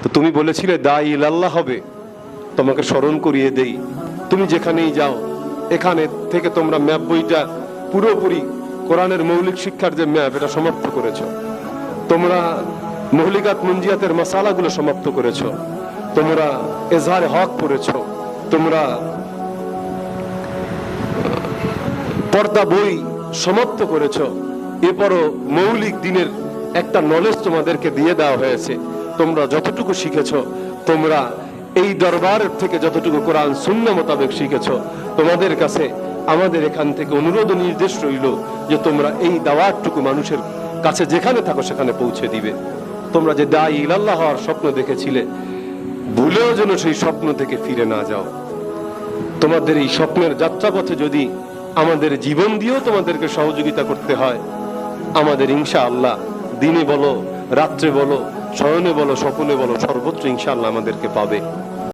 তো তুমি বলেছিলে দাঈ ইলাল্লাহ হবে, তোমাকে স্মরণ করিয়ে দেই, তুমি যেখানেই যাও এখানে থেকে তোমরা ম্যাপ বইটা পুরোপুরি কোরআনের মৌলিক শিক্ষার যে ম্যাপ এটা সমাপ্ত করেছো, তোমরা মহলিকাত মুনজিয়াতের মাসালাগুলো সমাপ্ত করেছো, তোমরা এজহারে হক পড়েছো, তোমরা পর্দা বই সমাপ্ত করেছো, এরপরও মৌলিক দিনের একটা নলেজ তোমাদেরকে দিয়ে দেওয়া হয়েছে। তোমরা যতটুকু শিখেছো, তোমরা এই দরবারের থেকে যতটুকু কোরআন সুন্নাহ মোতাবেক শিখেছো, তোমাদের কাছে আমাদের এখান থেকে অনুরোধ ও নির্দেশ রইল যে তোমরা এই দাওয়াতটুকু মানুষের কাছে যেখানে থাকো সেখানে পৌঁছে দিবে। তোমরা যে দাঈ ইলাল্লাহ হওয়ার স্বপ্ন দেখেছিলে, ভুলেও যেন সেই স্বপ্ন থেকে ফিরে না যাও। তোমাদের এই স্বপ্নের যাত্রাপথে যদি আমাদের জীবন দিয়েও তোমাদেরকে সহযোগিতা করতে হয়, আমাদের ইনশাআল্লাহ দিনে বলো, রাত্রে বলো, শয়নে বলো, স্বপ্নে বলো, সর্বত্র ইনশাআল্লাহ আমাদেরকে পাবে।